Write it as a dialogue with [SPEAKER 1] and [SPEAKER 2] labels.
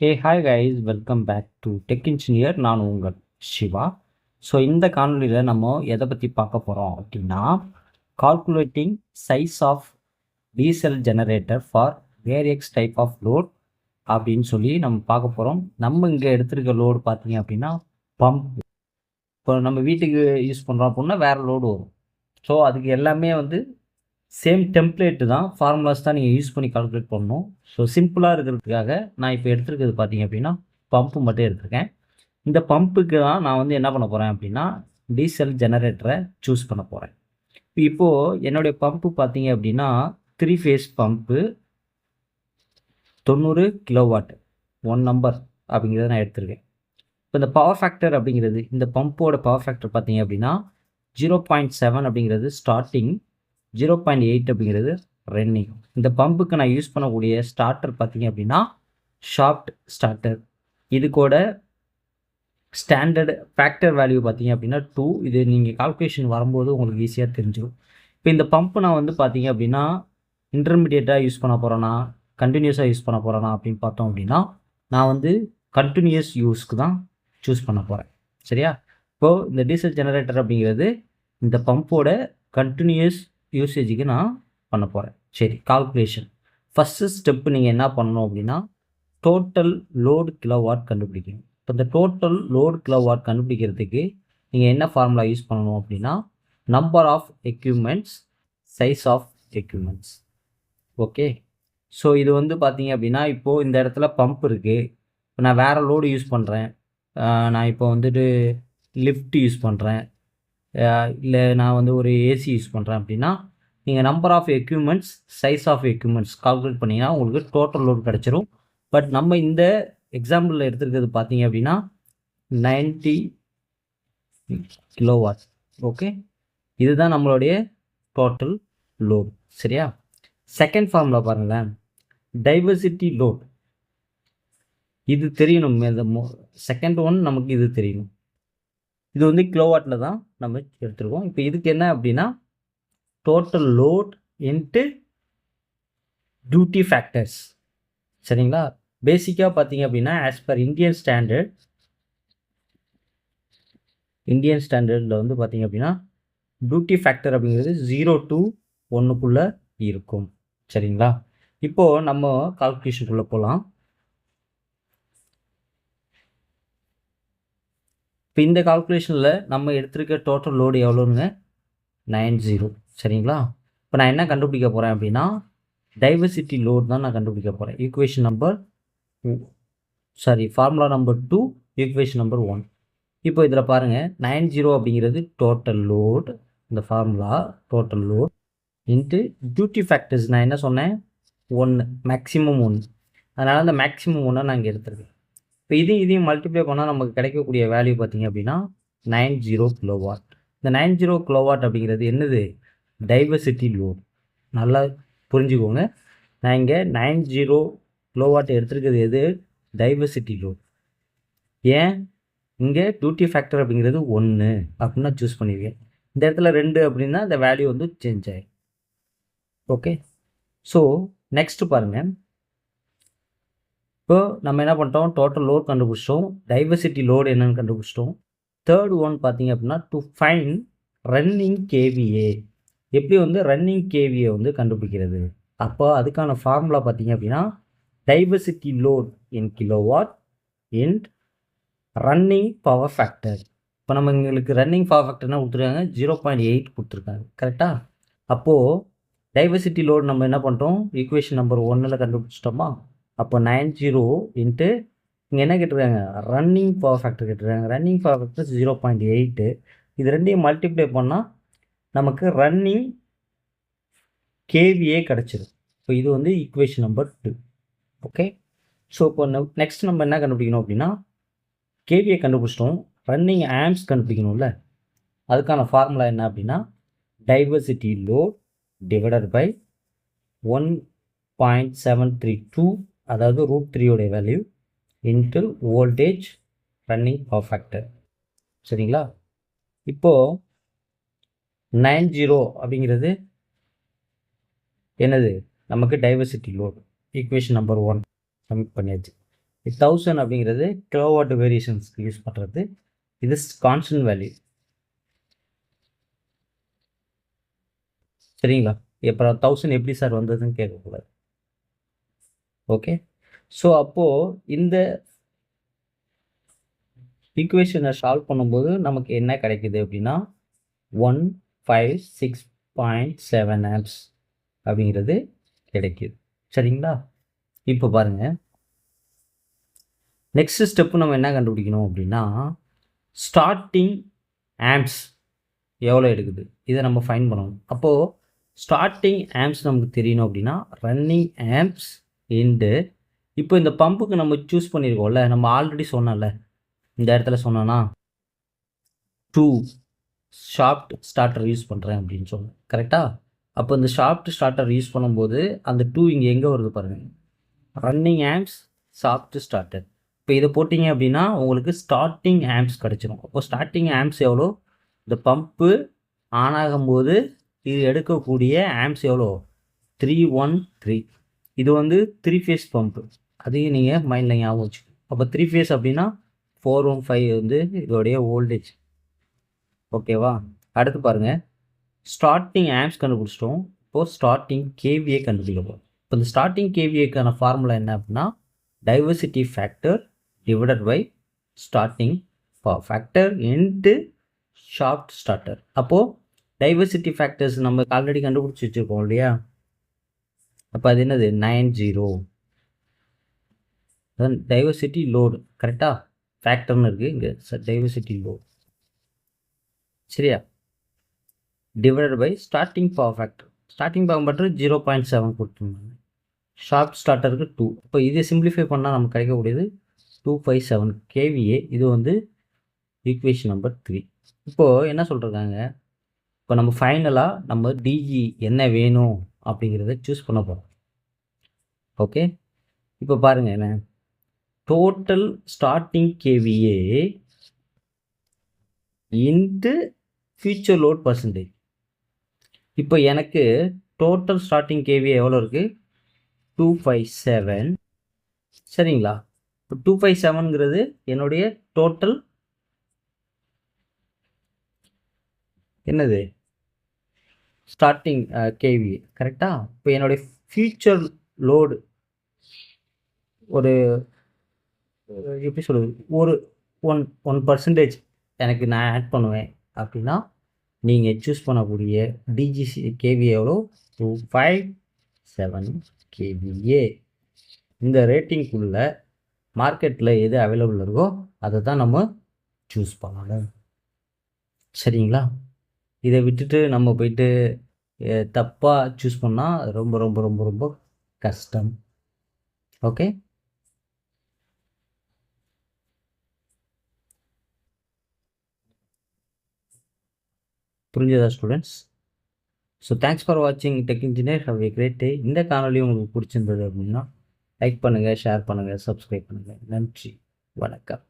[SPEAKER 1] Hey hi guys, welcome back to Tech Engineer. நான் உங்கள் Siva. So இந்த காணொலியில் நம்ம எதை பற்றி பார்க்க போகிறோம் அப்படின்னா, calculating size of diesel generator for various type of load அப்படின்னு சொல்லி நம்ம பார்க்க போகிறோம். நம்ம இங்கே எடுத்துருக்க லோடு பார்த்தீங்க அப்படின்னா பம்ப். இப்போ நம்ம வீட்டுக்கு யூஸ் பண்ணுறோம் அப்படின்னா வேறு லோடு வரும். ஸோ அதுக்கு எல்லாமே சேம் டெம்ப்ளேட்டு தான், ஃபார்முலாஸ் தான் நீங்கள் யூஸ் பண்ணி கால்குலேட் பண்ணணும். ஸோ சிம்பிளாக இருக்கிறதுக்காக நான் இப்போ எடுத்துருக்கிறது பார்த்தீங்க அப்படின்னா பம்ப்பு மட்டும் எடுத்திருக்கேன். இந்த பம்புக்கு தான் நான் என்ன பண்ண போகிறேன் அப்படின்னா டீசல் ஜெனரேட்டரை சூஸ் பண்ண போகிறேன். இப்போது என்னுடைய பம்பு பார்த்தீங்க அப்படின்னா 3 ஃபேஸ் பம்பு 90 கிலோவாட் 1 நம்பர் அப்படிங்கிறத நான் எடுத்திருக்கேன். இப்போ இந்த பவர் ஃபேக்டர் அப்படிங்கிறது, இந்த பம்போட பவர் ஃபேக்டர் பார்த்தீங்க அப்படின்னா 0.7 அப்படிங்கிறது ஸ்டார்டிங், 0.8 அப்படிங்கிறது ரன்னிங். இந்த பம்புக்கு நான் யூஸ் பண்ணக்கூடிய ஸ்டார்டர் பார்த்தீங்க அப்படின்னா ஷாஃப்ட் ஸ்டார்டர். இது கூட ஸ்டாண்டர்டு ஃபேக்டர் வேல்யூ பார்த்தீங்க அப்படின்னா 2. இது நீங்கள் கால்குலேஷன் வரும்போது உங்களுக்கு ஈஸியாக தெரிஞ்சிடும். இப்போ இந்த பம்பு நான் பார்த்தீங்க அப்படின்னா இன்டர்மீடியேட்டாக யூஸ் பண்ண போகிறேன்னா கண்டினியூஸாக யூஸ் பண்ண போகிறேன்னா அப்படின்னு பார்த்தோம் அப்படின்னா நான் கண்டினியூஸ் யூஸ்க்கு தான் சூஸ் பண்ண போகிறேன். சரியா? இப்போது இந்த டீசல் ஜெனரேட்டர் அப்படிங்கிறது இந்த பம்போட கண்டினியூஸ் யூசேஜுக்கு நான் பண்ண போகிறேன். சரி, கால்குலேஷன் ஃபஸ்ட்டு ஸ்டெப்பு நீங்கள் என்ன பண்ணணும் அப்படின்னா டோட்டல் லோடு கிலோவாட் கண்டுபிடிக்கணும். இப்போ இந்த டோட்டல் லோடு கிலோவாட் கண்டுபிடிக்கிறதுக்கு நீங்கள் என்ன ஃபார்முலா யூஸ் பண்ணணும் அப்படின்னா number of equipments size of equipments. Okay, so இது பார்த்தீங்க அப்படின்னா இப்போது இந்த இடத்துல பம்ப் இருக்குது. இப்போ நான் வேறு லோடு யூஸ் பண்ணுறேன். நான் இப்போ லிஃப்ட் யூஸ் பண்ணுறேன், இல்லை நான் ஒரு ஏசி யூஸ் பண்ணுறேன் அப்படின்னா நீங்கள் number of equipments size of equipments calculate பண்ணிங்கன்னா உங்களுக்கு டோட்டல் லோடு கிடச்சிரும். பட் நம்ம இந்த எக்ஸாம்பிளில் எடுத்துருக்கிறது பார்த்தீங்க அப்படின்னா 90 கிலோவாட். ஓகே, இதுதான் நம்மளுடைய டோட்டல் லோடு. சரியா? செகண்ட் ஃபார்முலா பாருங்களேன், டைவர்சிட்டி லோட். இது தெரியணும். இந்த செகண்ட் ஒன் நமக்கு இது தெரியணும். இது கிலோவாட்டில் தான் நம்ம எடுத்துருக்கோம். இப்போ இதுக்கு என்ன அப்படின்னா total load into duty factors. சரிங்களா? பேசிக்காக பார்த்தீங்க அப்படின்னா ஆஸ் பர் இந்தியன் ஸ்டாண்டர்டில் பார்த்தீங்க அப்படின்னா டியூட்டி ஃபேக்டர் அப்படிங்கிறது 0 to 1 இருக்கும். சரிங்களா? இப்போது நம்ம கால்குலேஷனுக்குள்ளே போகலாம். இப்போ இந்த கால்குலேஷனில் நம்ம எடுத்திருக்க டோட்டல் லோடு எவ்வளோங்க? 90. சரிங்களா? இப்போ நான் என்ன கண்டுபிடிக்க போகிறேன் அப்படின்னா டைவர்சிட்டி லோட் தான் நான் கண்டுபிடிக்க போகிறேன். Formula number 2, equation number 1. இப்போ இதில் பாருங்கள், 90 அப்படிங்கிறது டோட்டல் லோட். இந்த formula total load into duty factors நான் என்ன சொன்னேன்? 1, மேக்ஸிமம் 1. அதனால் அந்த மேக்ஸிமம் 1 நான் இங்கே எடுத்துருக்கேன். இப்போ இதையும் மல்டிப்ளை பண்ணால் நமக்கு கிடைக்கக்கூடிய வேல்யூ பார்த்திங்க அப்படின்னா 90 கிலோவாட். இந்த 90 கிலோவாட் அப்படிங்கிறது என்னது? Diversity load. நல்லா புரிஞ்சுக்கோங்க. நான் இங்கே 90 கிலோவாட் எடுத்துருக்கிறது எது? Diversity load. ஏன் இங்கே டியூட்டி ஃபேக்டர் அப்படிங்கிறது 1 அப்படின்னா சூஸ் பண்ணியிருக்கேன். இந்த இடத்துல 2 அப்படின்னா இந்த வேல்யூ சேஞ்ச் ஆகிடும். ஓகே, ஸோ நெக்ஸ்ட்டு பாருங்கள். இப்போ நம்ம என்ன பண்ணிட்டோம்? டோட்டல் லோட் கண்டுபிடிச்சிட்டோம், டைவர்சிட்டி லோடு என்னென்னு கண்டுபிடிச்சிட்டோம். தேர்ட் ஒன் பார்த்தீங்க அப்படின்னா டு ஃபைன் ரன்னிங் கேவிஏ. எப்படி ரன்னிங் கேவிஏ கண்டுபிடிக்கிறது? அப்போ அதுக்கான ஃபார்முலா பார்த்தீங்க அப்படின்னா டைவர்சிட்டி லோட் இன் கிலோவாட் இன் ரன்னிங் பவர் ஃபேக்டர். இப்போ நம்ம எங்களுக்கு ரன்னிங் பவர் ஃபேக்டர்னா கொடுத்துருக்காங்க 0.8 கொடுத்துருக்காங்க. கரெக்டாக? அப்போது டைவர்சிட்டி லோடு நம்ம என்ன பண்ணுறோம்? Equation number 1 கண்டுபிடிச்சிட்டோமா? அப்போ 90 இன்ட்டு இங்கே என்ன கேட்டிருக்காங்க? ரன்னிங் பவர் ஃபேக்டர் கேட்டிருக்காங்க. Running power factor 0.8. இது ரெண்டையும் மல்டிப்ளை பண்ணால் நமக்கு ரன்னிங் கேவிஏ கிடச்சிடும். இப்போ இது ஈக்குவேஷன் நம்பர் 2. ஓகே, ஸோ இப்போ நெக்ஸ்ட் நம்ம என்ன கண்டுபிடிக்கணும் அப்படின்னா கேவிஏ கண்டுபிடிச்சிட்டோம், ரன்னிங் ஆம்ப்ஸ் கண்டுபிடிக்கணும்ல. அதுக்கான ஃபார்முலா என்ன அப்படின்னா டைவர்சிட்டி லோட் டிவைடட் பை 1.732, அதாவது √3 value into voltage running power factor. சரிங்களா? இப்போது 90 அப்படிங்கிறது என்னது? நமக்கு diversity load. Equation number 1 submit பண்ணியாச்சு. 1000 அப்படிங்கிறது கிலோவாட் வேரியேஷன்ஸ்க்கு யூஸ் பண்ணுறது. இது கான்ஸ்டன்ட் வேல்யூ. சரிங்களா? அப்புறம் 1000 எப்படி சார் வந்ததுன்னு கேட்கக்கூடாது. ஓகே. ஸோ அப்போது இந்த ஈக்குவேஷனை சால்வ் பண்ணும்போது நமக்கு என்ன கிடைக்குது அப்படின்னா 156.7 ஆம்ப்ஸ் அப்படிங்கிறது கிடைக்குது. சரிங்களா? இப்போ பாருங்கள், நெக்ஸ்ட் ஸ்டெப்பு நம்ம என்ன கண்டுபிடிக்கணும் அப்படின்னா ஸ்டார்டிங் ஆம்ப்ஸ் எவ்வளோ எடுக்குது இதை நம்ம ஃபைன் பண்ணணும். அப்போது ஸ்டார்டிங் ஆம்ப்ஸ் நமக்கு தெரியணும் அப்படின்னா ரன்னிங் ஆம்ப்ஸ் இன்டு இப்போ இந்த பம்புக்கு நம்ம சூஸ் பண்ணியிருக்கோம்ல, நம்ம ஆல்ரெடி சொன்னோம்ல, இந்த இடத்துல சொன்னோன்னா 2 ஷாஃப்ட் ஸ்டார்டர் யூஸ் பண்ணுறேன் அப்படின்னு சொன்னேன். கரெக்டாக? அப்போ இந்த ஷாஃப்ட் ஸ்டார்டர் யூஸ் பண்ணும்போது அந்த 2 இங்கே எங்கே வருது பாருங்கள், ரன்னிங் ஆம்ப்ஸ் ஷாஃப்ட் ஸ்டார்டர். இப்போ இதை போட்டிங்க அப்படின்னா உங்களுக்கு ஸ்டார்டிங் ஆம்ப்ஸ் கிடச்சிரும். அப்போ ஸ்டார்டிங் ஆம்ப்ஸ் எவ்வளோ, இந்த பம்பு ஆன் ஆகும்போது இது எடுக்கக்கூடிய ஆம்ப்ஸ் எவ்வளோ, 313. இது வந்து 3 ஃபேஸ் பம்பு, அதையும் நீங்கள் மைண்டில் ஞாபகம் வச்சுக்கணும். அப்போ 3 ஃபேஸ் அப்படின்னா 415 வந்து இதோடைய வோல்டேஜ். ஓகேவா? அடுத்து பாருங்கள், ஸ்டார்டிங் ஆம்ப்ஸ் கண்டுபிடிச்சிட்டோம். இப்போது ஸ்டார்டிங் கேவிஏ கண்டுபிடிக்கப்போம். இப்போ இந்த ஸ்டார்டிங் கேவிஏக்கான ஃபார்முலா என்ன அப்படின்னா diversity factor divided by starting power factor into soft starter. அப்போது டைவர்சிட்டி ஃபேக்டர்ஸ் நம்ம ஆல்ரெடி கண்டுபிடிச்சி வச்சுருக்கோம் இல்லையா? அப்போ அது என்னது 90. Diversity load. கரெக்டாக? ஃபேக்டர்னு இருக்குது இங்கே, டைவர்சிட்டி லோடு. சரியா? Divided by starting power factor. Starting power factor 0.7 கொடுத்துருந்தாங்க. ஷார்ட் ஸ்டார்டருக்கு 2. இப்போ இதை சிம்பிளிஃபை பண்ணால் நமக்கு கிடைக்கக்கூடியது 257 kVA. இது வந்து ஈக்குவேஷன் நம்பர் 3. இப்போது என்ன சொல்கிறாங்க, இப்போ நம்ம ஃபைனலாக நம்ம டிஜி என்ன வேணும் அப்படிங்கிறத சூஸ் பண்ண போகிறோம். ஓகே. இப்போ பாருங்கள், என்ன total starting kVA into future load percentage. இப்போ எனக்கு டோட்டல் ஸ்டார்டிங் கேவிஏ எவ்வளோ இருக்குது, 257. சரிங்களா? இப்போ 257ங்கிறது என்னுடைய டோட்டல் என்னது ஸ்டார்டிங் கேவிஏ. கரெக்டாக? இப்போ என்னுடைய ஃபியூச்சர் லோடு ஒரு எப்படி சொல்கிறது, ஒரு 1% எனக்கு நான் ஆட் பண்ணுவேன் அப்படின்னா நீங்கள் சூஸ் பண்ணக்கூடிய டிஜிசி கேவிஏ எவ்வளோ, 257 kVA. இந்த ரேட்டிங்குள்ளே மார்க்கெட்டில் எது அவைலபிள் இருக்கோ அதை தான் நம்ம சூஸ் பண்ணணும். சரிங்களா? இதை விட்டுட்டு நம்ம போயிட்டு தப்பாக சூஸ் பண்ணால் ரொம்ப ரொம்ப ரொம்ப ரொம்ப கஷ்டம். ஓகே. புரிஞ்சதா ஸ்டூடெண்ட்ஸ்? ஸோ தேங்க்ஸ் ஃபார் வாட்சிங் Tech Engineer. Have a great day. இந்த காணொலி உங்களுக்கு பிடிச்சிருந்தது அப்படின்னா லைக் பண்ணுங்கள், ஷேர் பண்ணுங்கள், சப்ஸ்கிரைப் பண்ணுங்கள். நன்றி, வணக்கம்.